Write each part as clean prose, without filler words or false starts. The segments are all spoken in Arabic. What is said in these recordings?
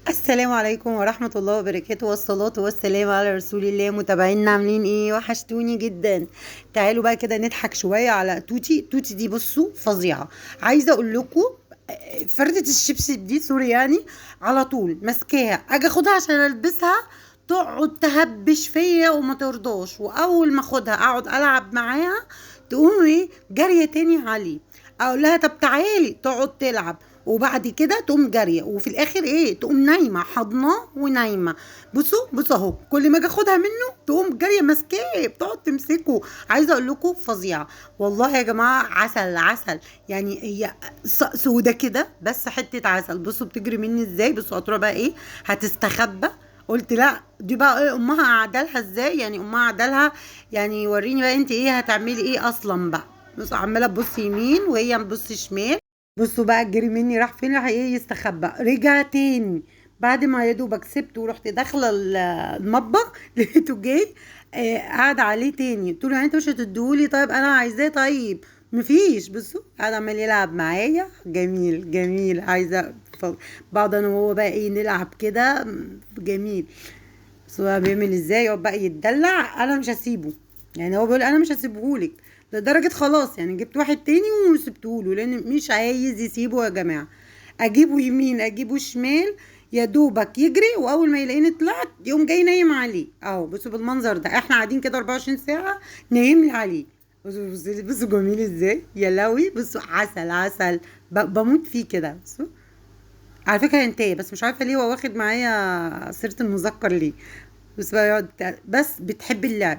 السلام عليكم ورحمة الله وبركاته، والصلاة والسلام على رسول الله. متابعينا عاملين ايه؟ وحشتوني جدا. تعالوا بقى كده نضحك شوية على توتي. توتي دي بصوا فظيعة. عايزة اقول لكم فردة الشبشب دي سوري يعني، على طول ماسكاها اجي اخدها عشان البسها، تقعد تهبش فيا وما ترضاش، واول ما اخدها اقعد العب معاها تقوم ايه جارية تاني علي. اقول لها طب تعالي، تقعد تلعب وبعد كده تقوم جاريه، وفي الاخر ايه تقوم نايمه حضناه ونايمه. بصوا اهو، كل ما اجي اخدها منه تقوم جاريه ماسكاه بتقعد تمسكه. عايزه اقول لكم فظيعه والله يا جماعه، عسل عسل. يعني هي سودة كده بس حته عسل. بصوا بتجري مني ازاي، بصوا هتروح بقى ايه، هتستخبى. قلت لا دي بقى ايه امها قعدالها ازاي، يعني امها قعدالها. يعني وريني بقى انت ايه هتعملي ايه اصلا بقى. بص عماله تبص يمين وهي تبص شمال. بصوا بقى جري مني راح فين، راح ايه يستخبى، رجع تاني. بعد ما يا دوبك سبته ورحت داخله المطبخ لقيته جاي. قعد عليه تاني. قلت له يعني انت مش هتديهولي؟ طيب انا عايزاه. طيب مفيش. بصوا قعد عمال يلعب معايا، جميل جميل. عايزه بعض انا وهو بقى ايه نلعب كده، جميل. بس هو بيعمل ازاي، يقعد بقى يتدلع، انا مش هسيبه. يعني هو بيقول انا مش هسيبهولك، لدرجة خلاص يعني جبت واحد تاني وسبتهوله لان مش عايز يسيبه يا جماعة. اجيبه يمين اجيبه شمال، يا دوبك يجري، واول ما يلاقيني طلعت يقوم جاي نايم عليه. اهو بصوا بالمنظر ده، احنا قاعدين كده 24 ساعة نايم لي عليه. بصوا جميل ازاي يا لوي. بصوا عسل عسل، بموت فيه كده. بصوا على فكرة انتهي، بس مش عارفة ليه هو واخد معايا سيرة المذكر ليه. بس بقى بس بتحب اللعب،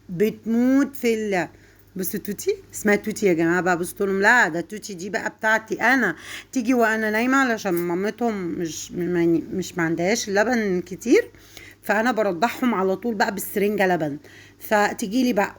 بتموت في اللعب. بس توتي اسمها توتي يا جماعة بقى. بص لهم لا ده توتي دي بقى بتاعتي انا. تيجي وانا نايمة علشان مامتهم مش ما عندهاش لبن كتير، فانا برضعهم على طول بقى بالسرنجة لبن. فتيجي لي بقى،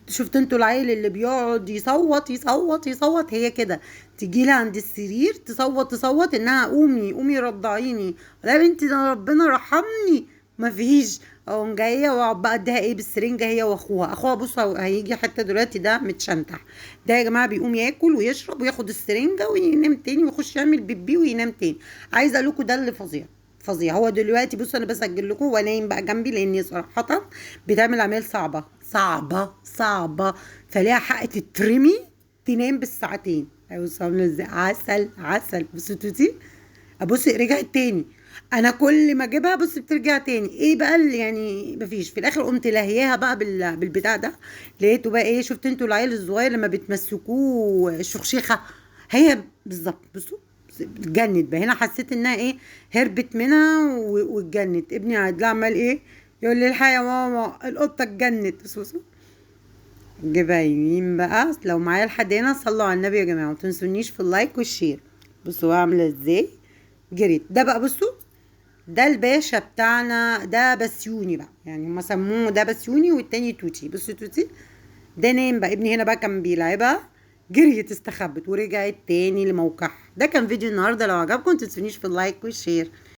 شفت انتوا العيل اللي بيقعد يصوت يصوت يصوت، هي كده. تجي لها عند السرير تصوت تصوت انها قومي قومي رضعيني. لا يا بنتي ده ربنا رحمني، مفيش. اقوم جايه واقعد بقى اديها ايه بالسرنجه، هي واخوها. بصوا هيجي حتى دلوقتي ده متشنتح. ده يا جماعه بيقوم ياكل ويشرب وياخد السرنجه وينام تاني ويخش يعمل بيبي وينام تاني. عايزه اقول لكم ده اللي فظيع فظيع. هو دلوقتي بصوا انا بسجل لكم ونايم بقى جنبي، لاني صراحه بتعمل اعمال صعبه صعبه صعبه، فليها حق تترمي تنام بالساعتين. ايوه عامله ازاي، عسل عسل. بصي توتي، ابص رجعت تاني. انا كل ما اجيبها بص بترجع تاني. ايه بقى اللي يعني مفيش. في الاخر قمت لاهياها بقى بالبتاع ده. لقيته بقى ايه، شفت انتوا العيل الصغير لما بتمسكوه الشخشيخه، هي بالظبط. بصوا اتجنت بقى هنا، حسيت انها ايه، هربت منها واتجنت. ابني عادل عمال ايه يقول لي الحقيقه يا ماما القطه اتجنت. بصوا جيبها يمين بقى. لو معايا لحد هنا صلوا على النبي يا جماعه، ومتنسونيش في اللايك والشير. بصوا عامله ازاي، جريت. ده بقى بصوا، ده الباشا بتاعنا، ده بسيوني بقى، يعني هما سموه ده بسيوني والتاني توتي. بصوا توتي ده نام بقى. ابني هنا بقى كان بيلعبها، جريت استخبت ورجعت تاني لموقعها. ده كان فيديو النهارده، لو عجبكم متنسونيش في اللايك والشير.